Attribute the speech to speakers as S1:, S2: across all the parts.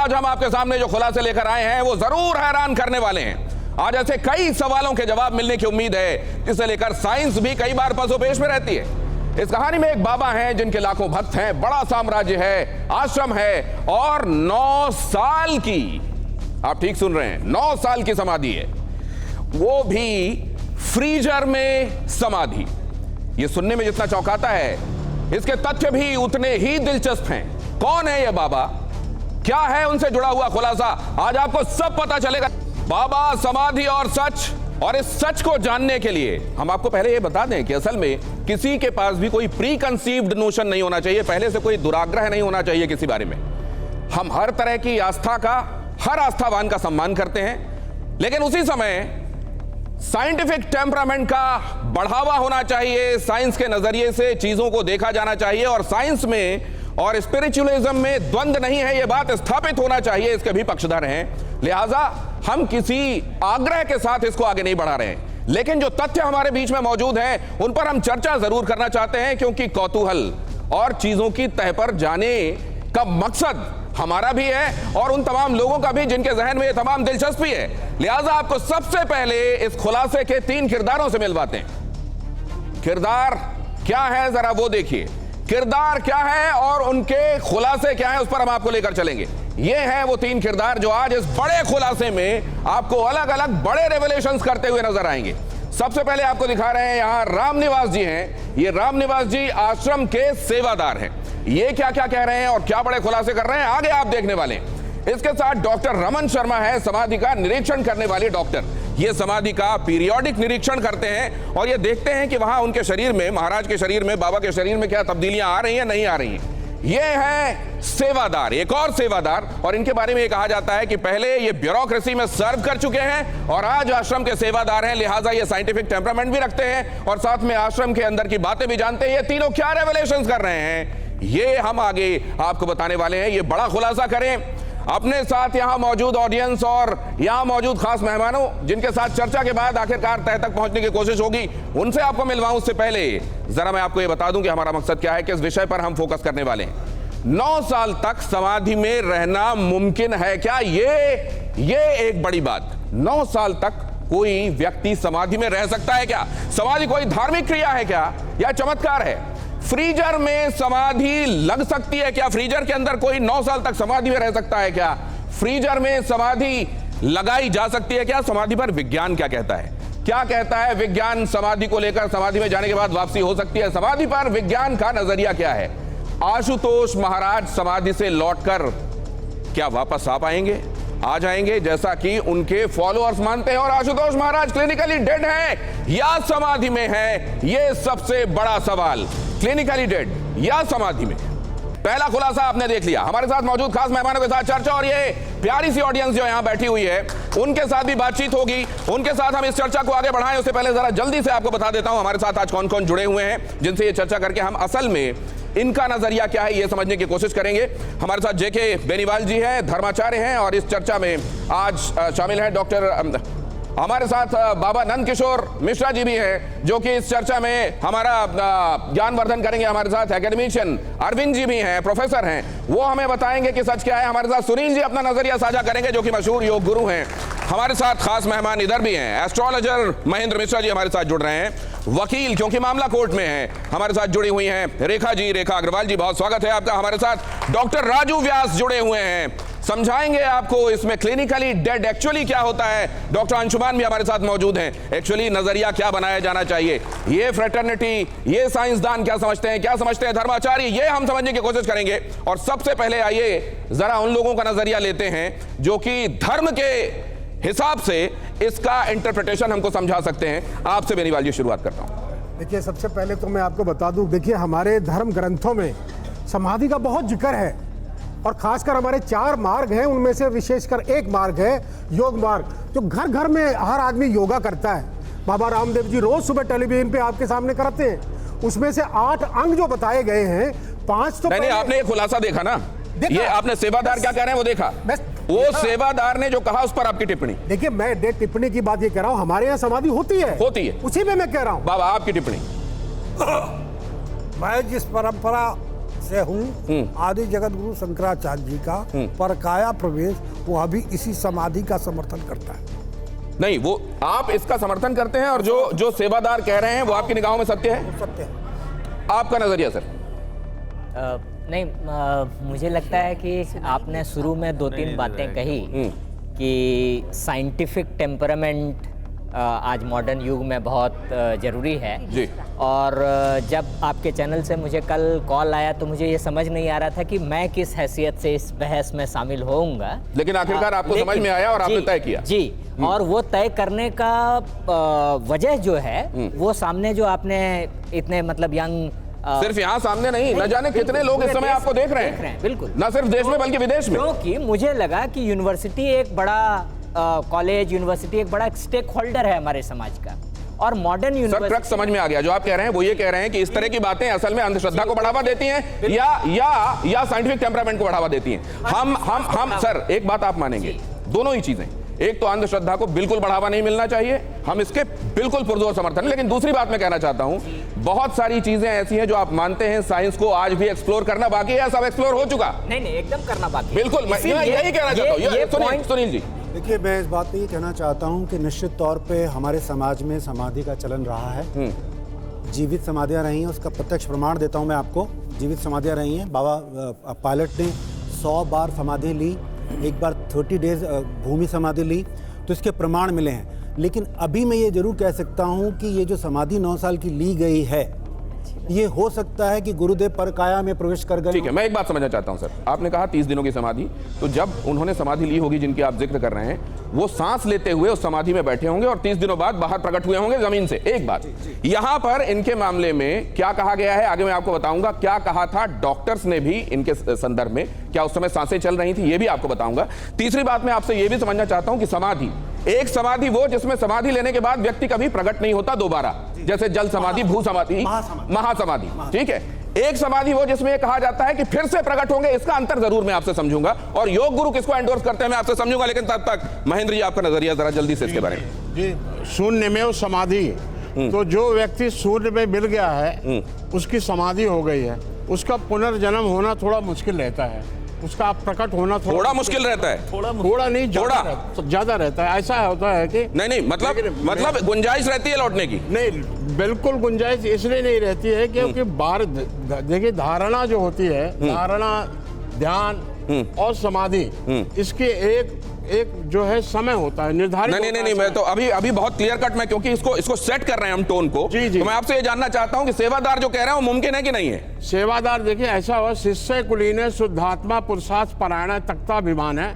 S1: आज हम आपके सामने जो खुलासे लेकर आए हैं वो जरूर हैरान करने वाले हैं। आज ऐसे कई सवालों के जवाब मिलने की उम्मीद है जिसे लेकर साइंस भी कई बार पसोपेश में रहती है। इस कहानी में एक बाबा हैं जिनके लाखों भक्त हैं, बड़ा साम्राज्य है, आश्रम है और 9 साल की, आप ठीक सुन रहे हैं, 9 साल की समाधि है, वो भी फ्रीजर में समाधि। ये सुनने में जितना चौंकाता है इसके तथ्य भी उतने ही दिलचस्प हैं। कौन है ये बाबा, क्या है उनसे जुड़ा हुआ खुलासा, आज आपको सब पता चलेगा। बाबा, समाधि और सच, और इस सच को जानने के लिए हम आपको पहले ये बता दें कि असल में किसी के पास भी कोई प्री कंसीव्ड नोशन नहीं होना चाहिए, पहले से कोई दुराग्रह नहीं होना चाहिए किसी बारे में। हम हर तरह की आस्था का, हर आस्थावान का सम्मान करते हैं, लेकिन उसी समय साइंटिफिक टेम्परामेंट का बढ़ावा होना चाहिए, साइंस के नजरिए से चीजों को देखा जाना चाहिए और साइंस में और स्पिरिचुअलिज्म में द्वंद्व नहीं है, यह बात स्थापित होना चाहिए, इसके भी पक्षधर हैं। लिहाजा हम किसी आग्रह के साथ इसको आगे नहीं बढ़ा रहे हैं, लेकिन जो तथ्य हमारे बीच में मौजूद हैं उन पर हम चर्चा जरूर करना चाहते हैं, क्योंकि कौतूहल और चीजों की तह पर जाने का मकसद हमारा भी है और उन तमाम लोगों का भी जिनके जहन में ये तमाम दिलचस्पी है। लिहाजा आपको सबसे पहले इस खुलासे के 3 किरदारों से मिलवाते हैं। किरदार क्या है जरा वो देखिए, किरदार क्या है और उनके खुलासे क्या है उस पर हम आपको लेकर चलेंगे। ये हैं वो 3 किरदार जो आज इस बड़े खुलासे में आपको अलग अलग बड़े रेवलेशंस करते हुए नजर आएंगे। सबसे पहले आपको दिखा रहे हैं, यहां रामनिवास जी हैं। ये रामनिवास जी आश्रम के सेवादार हैं। ये क्या क्या कह रहे हैं और क्या बड़े खुलासे कर रहे हैं आगे आप देखने वाले हैं। इसके साथ डॉक्टर रमन शर्मा है, समाधि का निरीक्षण करने वाले डॉक्टर। ये समाधि का पीरियोडिक निरीक्षण करते हैं और ये देखते हैं कि वहां उनके शरीर में, महाराज के शरीर में, बाबा के शरीर में क्या तब्दीलियां आ रही हैं नहीं आ रही हैं। ये है सेवादार, एक और सेवादार, और इनके बारे में ये कहा जाता है कि पहले ये ब्यूरोक्रेसी में सर्व कर चुके हैं और आज आश्रम के सेवादार हैं। लिहाजा ये साइंटिफिक टेम्परामेंट भी रखते हैं और साथ में आश्रम के अंदर की बातें भी जानते हैं। ये तीनों क्या रेवलेशंस कर रहे हैं ये हम आगे आपको बताने वाले हैं। ये बड़ा खुलासा करें अपने साथ यहां मौजूद ऑडियंस और यहां मौजूद खास मेहमानों जिनके साथ चर्चा के बाद आखिरकार तह तक पहुंचने की कोशिश होगी, उनसे आपको मिलवाऊं। उससे पहले जरा मैं आपको यह बता दूं कि हमारा मकसद क्या है, किस विषय पर हम फोकस करने वाले हैं। 9 साल तक समाधि में रहना मुमकिन है क्या? ये एक बड़ी बात। 9 साल तक कोई व्यक्ति समाधि में रह सकता है क्या? समाधि कोई धार्मिक क्रिया है क्या या चमत्कार है? फ्रीजर में समाधि लग सकती है क्या? फ्रीजर के अंदर कोई 9 साल तक समाधि में रह सकता है क्या? फ्रीजर में समाधि लगाई जा सकती है क्या? समाधि पर विज्ञान क्या कहता है? क्या कहता है विज्ञान समाधि को लेकर? समाधि में जाने के बाद वापसी हो सकती है, समाधि पर विज्ञान का नजरिया क्या है? आशुतोष महाराज समाधि से लौटकर क्या वापस आ पाएंगे, आ जाएंगे जैसा कि उनके फॉलोअर्स मानते हैं? और आशुतोष महाराज क्लिनिकली डेड हैं या समाधि में हैं? ये सबसे बड़ा सवाल, क्लिनिकली डेड या समाधि में। पहला खुलासा आपने देख लिया। हमारे साथ मौजूद खास मेहमानों के साथ चर्चा और ये प्यारी सी ऑडियंस जो यहां बैठी हुई है उनके साथ भी बातचीत होगी, उनके साथ हम इस चर्चा को आगे बढ़ाएं उससे पहले जरा जल्दी से आपको बता देता हूं हमारे साथ आज कौन कौन जुड़े हुए हैं जिनसे ये चर्चा करके हम असल में इनका नजरिया क्या है ये समझने की कोशिश करेंगे। हमारे साथ जेके बेनीवाल जी हैं, धर्माचार्य हैं और इस चर्चा में आज शामिल हैं डॉक्टर, हमारे साथ बाबा नंद किशोर मिश्रा जी भी हैं जो कि इस चर्चा में हमारा ज्ञानवर्धन करेंगे। हमारे साथ एकेडमिशियन अरविंद जी भी हैं, प्रोफेसर हैं, वो हमें बताएंगे कि सच क्या है। हमारे साथ सुनील जी अपना नजरिया साझा करेंगे जो कि मशहूर योग गुरु हैं। हमारे साथ खास मेहमान इधर भी हैं, एस्ट्रोलॉजर महेंद्र मिश्रा जी हमारे साथ जुड़ रहे हैं, वकील क्योंकि मामला कोर्ट में है हमारे साथ जुड़ी हुई हैं रेखा जी, रेखा अग्रवाल जी, बहुत स्वागत है आपका। हमारे साथ डॉक्टर राजू व्यास जुड़े हुए हैं, समझाएंगे आपको इसमें क्लिनिकली डेड एक्चुअली क्या होता है। डॉक्टर अंशुमान भी हमारे साथ मौजूद हैं, एक्चुअली नजरिया क्या बनाया जाना चाहिए, ये फ्रेटर्निटी, ये साइंसदान क्या समझते हैं, क्या समझते हैं धर्माचार्य, ये हम समझने की कोशिश करेंगे। और सबसे पहले आइए जरा उन लोगों का नजरिया लेते हैं जो कि धर्म के हिसाब से इसका इंटरप्रिटेशन हमको समझा सकते हैं। आपसे बेनीवाल जी शुरुआत करता हूं।
S2: देखिए, सबसे पहले तो मैं आपको बता दूं, देखिए हमारे धर्म ग्रंथों में समाधि का बहुत जिक्र है और खासकर हमारे 4 मार्ग हैं, उनमें से विशेषकर एक मार्ग है योग मार्ग, जो घर घर में हर आदमी योगा करता है। बाबा रामदेव जी रोज सुबह टेलीविजन पे आपके सामने कराते हैं। उसमें से 8 अंग जो बताए गए हैं, 5 तो
S1: नहीं, आपने ये खुलासा देखा ना, ये आपने सेवादार क्या कह रहे हैं वो देखा, वो सेवादार ने जो कहा उस पर आपकी टिप्पणी।
S2: देखिए, मैं टिप्पणी की बात ये कह रहा हूँ, हमारे यहाँ समाधि होती है उसी में मैं कह रहा हूँ।
S1: बाबा आपकी टिप्पणी।
S3: मैं जिस परंपरा
S2: से हूँ आदि जगत गुरु शंकराचार्य जी का परकाया प्रवेश, वो अभी इसी समाधि का समर्थन करता है।
S1: नहीं, वो आप इसका समर्थन करते हैं और जो सेवादार कह रहे हैं वो आपकी निगाहों में सत्य है?
S2: सत्य है।
S1: आपका नजरिया सर?
S3: नहीं, मुझे लगता है कि आपने शुरू में 2-3 बातें कही कि साइंटिफिक टेम्परामेंट आज मॉडर्न युग में बहुत ज़रूरी है
S1: जी।
S3: और जब आपके चैनल से मुझे कल कॉल आया तो मुझे ये समझ नहीं आ रहा था कि मैं किस हैसियत से इस बहस में शामिल होऊंगा,
S1: लेकिन आखिरकार आपको समझ में आया और आपने तय किया।
S3: जी, और वो तय करने का वजह जो है वो सामने जो आपने इतने मतलब यंग
S1: सिर्फ यहाँ सामने नहीं, न जाने कितने लोग इस समय आपको देख रहे हैं,
S3: बिल्कुल,
S1: न सिर्फ देश में बल्कि विदेश में।
S3: क्योंकि मुझे लगा कि यूनिवर्सिटी एक बड़ा कॉलेज, यूनिवर्सिटी एक बड़ा स्टेक होल्डर है हमारे समाज का, और मॉडर्न
S1: सर
S3: यूनिवर्सिटी
S1: ट्रक समझ में आ गया जो आप कह रहे हैं। वो ये कह रहे हैं कि इस तरह की बातें असल में अंधश्रद्धा को बढ़ावा देती हैं या साइंटिफिक टेम्परामेंट को बढ़ावा देती हैं। हम सर एक बात आप मानेंगे, दोनों ही चीजें, एक तो अंधश्रद्धा को बिल्कुल बढ़ावा नहीं मिलना चाहिए, हम इसके बिल्कुल पुरजोर समर्थन है, लेकिन दूसरी बात मैं कहना चाहता हूं, बहुत सारी चीजें ऐसी हैं जो आप मानते हैं साइंस को आज भी एक्सप्लोर करना बाकी है, सब एक्सप्लोर हो चुका?
S3: नहीं, एकदम करना बाकी।
S1: बिल्कुल, मैं यही कहना चाहता हूं। सुनील जी,
S4: देखिए, मैं इस बात पे ये कहना चाहता हूँ कि निश्चित तौर पे हमारे समाज में समाधि का चलन रहा है। जीवित समाधियाँ रही हैं, उसका प्रत्यक्ष प्रमाण देता हूँ मैं आपको। जीवित समाधियाँ रही हैं। बाबा पायलट ने 100 बार समाधि ली, एक बार 30 डेज भूमि समाधि ली, तो इसके प्रमाण मिले हैं। लेकिन अभी मैं ये जरूर कह सकता हूँ कि ये जो समाधि 9 साल की ली गई है, ये हो सकता है कि गुरुदेव परकाया में प्रवेश कर गए।
S1: ठीक है, मैं एक बात समझना चाहता हूं सर, आपने कहा 30 दिनों की समाधि, तो जब उन्होंने समाधि ली होगी जिनकी आप जिक्र कर रहे हैं, वो सांस लेते हुए उस समाधि में बैठे होंगे और 30 दिनों बाद बाहर प्रकट हुए होंगे जमीन से। एक बात, यहां पर इनके मामले में क्या कहा गया है आगे मैं आपको बताऊंगा, क्या कहा था डॉक्टर्स ने भी इनके संदर्भ में, क्या उस समय सांसें चल रही थी, ये भी आपको बताऊंगा। तीसरी बात मैं आपसे ये भी समझना चाहता हूं कि समाधि, एक समाधि वो जिसमें समाधि लेने के बाद व्यक्ति कभी प्रकट नहीं होता दोबारा, जैसे जल समाधि, भू समाधि, महासमाधि, ठीक है। एक समाधि वो जिसमें कहा जाता है कि फिर से प्रकट होंगे, इसका अंतर जरूर मैं आपसे समझूंगा, और योग गुरु किसको एंडोर्स करते हैं मैं आपसे समझूंगा, लेकिन तब तक महेंद्र जी आपका नजरिया जरा जल्दी से इसके बारे में।
S5: जी, शून्य में वो समाधि, तो जो व्यक्ति शून्य में मिल गया है उसकी समाधि हो गई है, उसका पुनर्जन्म होना थोड़ा मुश्किल रहता है, उसका प्रकट होना थोड़ा मुश्किल
S1: रहता है,
S5: थोड़ा नहीं, ज्यादा रहता है। ऐसा होता है कि
S1: नहीं मतलब गुंजाइश रहती है लौटने की?
S5: नहीं, बिल्कुल गुंजाइश इसलिए नहीं रहती है क्योंकि बाहर देखिए धारणा जो होती है, धारणा, ध्यान और समाधि, इसके एक जो है समय होता है निर्धारित।
S1: नहीं, मैं तो अभी बहुत क्लियर कट में, क्योंकि इसको सेट कर रहे हैं हम टोन को, तो मैं आपसे ये जानना चाहता हूं कि सेवादार जो कह रहे हैं वो मुमकिन है कि नहीं है?
S5: सेवादार देखिए ऐसा हुआ, शिष्य कुलीने शुद्धात्मा पुरुषार्थ परायण तख्ताभिमान है,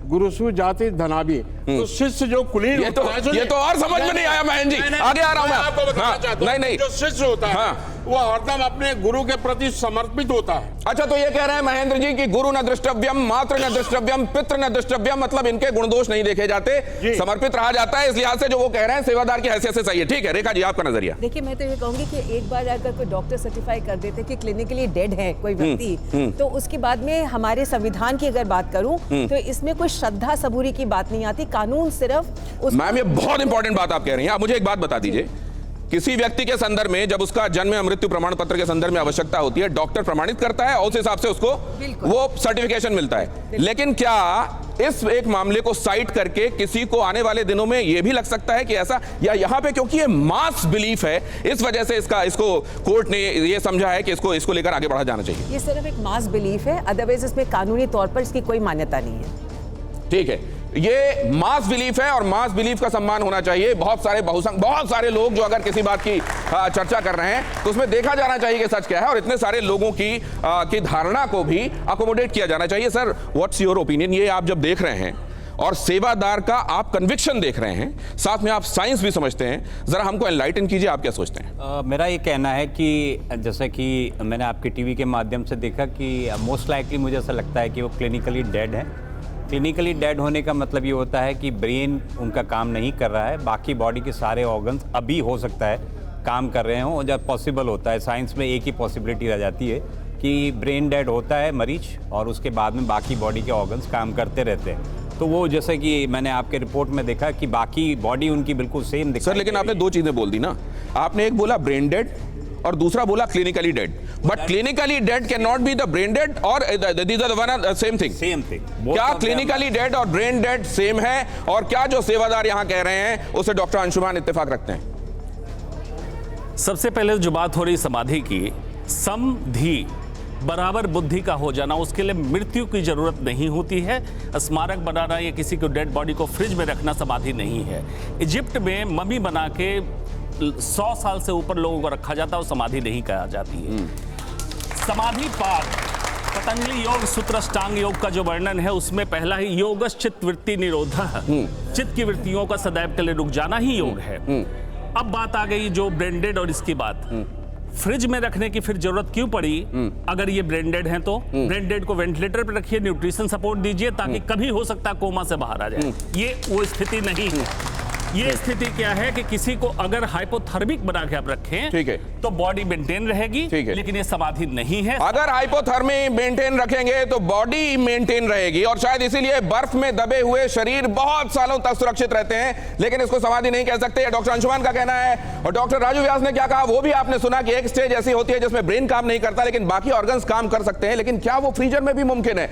S5: गुरुसु जाति धनाभी। तो शिष्य जो कुलीन
S1: ये तो और समझ में नहीं आया महेंद्र जी, आगे आ रहा हूं मैं
S5: आपको बताना चाहता हूं। जो शिष्य होता है वो हरदम अपने गुरु के प्रति समर्पित होता है।
S1: अच्छा, तो ये कह रहे हैं महेंद्र जी कि गुरु न द्रष्टव्यम, मातृ न द्रष्टव्यम, पितृ न द्रष्टव्यम, मतलब इनके गुण दोष नहीं देखे जाते, समर्पित रहा जाता है, इस लिहाज से जो वो कह रहे हैं सेवादार की हैसियत से सही है। ठीक है, रेखा जी आपका नजरिया?
S6: देखिए, मैं तो ये कहूंगी कि एक बार अगर कोई डॉक्टर सर्टिफाई कर देते कि क्लिनिकली डेड है कोई व्यक्ति, तो उसके बाद में हमारे संविधान की अगर बात करूं तो इसमें कोई श्रद्धा सबूरी की बात नहीं आती। कानून सिर्फ
S1: मैम, ये बहुत इंपॉर्टेंट बात आप कह रही हैं। आप मुझे एक बात बता दीजिए, किसी व्यक्ति के संदर्भ में जब उसका जन्म या मृत्यु प्रमाण पत्र के संदर्भ में आवश्यकता होती है, डॉक्टर प्रमाणित करता है और उस हिसाब से उसको वो सर्टिफिकेशन मिलता है। लेकिन क्या इस एक मामले को साइट करके किसी को आने वाले दिनों में यह भी लग सकता है कि ऐसा, या यहां पे क्योंकि ये मास बिलीफ है इस वजह से इसको कोर्ट ने ये समझा है कि इसको लेकर आगे बढ़ा जाना चाहिए?
S6: ये सिर्फ एक मास बिलीफ है, अदरवाइज इसमें कानूनी तौर पर इसकी कोई मान्यता नहीं है।
S1: ठीक है, ये मास बिलीफ है और मास बिलीफ का सम्मान होना चाहिए। बहुत सारे लोग जो अगर किसी बात की चर्चा कर रहे हैं तो उसमें देखा जाना चाहिए कि सच क्या है, और इतने सारे लोगों की धारणा को भी अकोमोडेट किया जाना चाहिए। Sir, what's your opinion? ये आप जब देख रहे हैं और सेवादार का आप कन्विक्शन देख रहे हैं, साथ में आप साइंस भी समझते हैं, जरा हमको एनलाइटन कीजिए, आप क्या सोचते हैं?
S7: मेरा ये कहना है कि जैसे कि मैंने आपके टीवी के माध्यम से देखा कि मोस्ट लाइकली मुझे ऐसा लगता है कि वो क्लिनिकली डेड है। क्लिनिकली डेड होने का मतलब ये होता है कि ब्रेन उनका काम नहीं कर रहा है, बाकी बॉडी के सारे ऑर्गन्स अभी हो सकता है काम कर रहे हों, जब पॉसिबल होता है। साइंस में एक ही पॉसिबिलिटी रह जाती है कि ब्रेन डेड होता है मरीज और उसके बाद में बाकी बॉडी के ऑर्गन्स काम करते रहते हैं। तो वो जैसे कि मैंने आपके रिपोर्ट में देखा कि बाकी बॉडी उनकी बिल्कुल सेम दिखाई।
S1: सर, लेकिन आपने दो चीज़ें बोल दी ना, आपने एक बोला ब्रेन डेड और दूसरा बोला clinically dead, but clinically dead can not be the brain dead और these are the one same thing.
S7: Same thing.
S1: क्या क्लिनिकली डेड और ब्रेन डेड सेम है? और क्या जो सेवादार यहां कह रहे हैं उससे डॉक्टर अंशुमान इत्तेफाक रखते हैं?
S8: सबसे पहले जो बात हो रही समाधि की, समधि बराबर बुद्धि का हो जाना, उसके लिए मृत्यु की जरूरत नहीं होती है। स्मारक बनाना या किसी को डेड बॉडी को फ्रिज में रखना समाधि नहीं है। इजिप्ट में मम्मी बना के 100 साल से ऊपर लोगों को रखा जाता है, वो समाधि नहीं कहा जाती है। समाधि पाठ पतंजलि योग सूत्र अष्टांग योग का जो वर्णन है उसमें पहला ही योगश्चित्त वृत्ति निरोधः, चित्त की वृत्तियों का सदैव के लिए रुक जाना ही योग है। अब बात आ गई जो ब्रेंडेड और इसकी बात, फ्रिज में रखने की फिर जरूरत क्यों पड़ी? अगर ये ब्रेंडेड हैं तो ब्रेंडेड को वेंटिलेटर पर रखिए, न्यूट्रिशन सपोर्ट दीजिए, ताकि कभी हो सकता है कोमा से बाहर आ जाए। ये वो स्थिति नहीं है। ये स्थिति क्या है कि किसी को अगर हाइपोथर्मिक बना के आप रखें,
S1: ठीक है,
S8: तो बॉडी मेंटेन रहेगी,
S1: ठीक है,
S8: लेकिन ये समाधि नहीं है।
S1: अगर हाइपोथर्मी मेंटेन रखेंगे तो बॉडी मेंटेन रहेगी, और शायद इसीलिए बर्फ में दबे हुए शरीर बहुत सालों तक सुरक्षित रहते हैं, लेकिन इसको समाधि नहीं कह सकते। डॉक्टर अंशुमान का कहना है। और डॉक्टर राजू व्यास ने क्या कहा वो भी आपने सुना कि एक स्टेज ऐसी होती है जिसमें ब्रेन काम नहीं करता लेकिन बाकी ऑर्गन्स काम कर सकते हैं, लेकिन क्या वो फ्रीजर में भी मुमकिन है?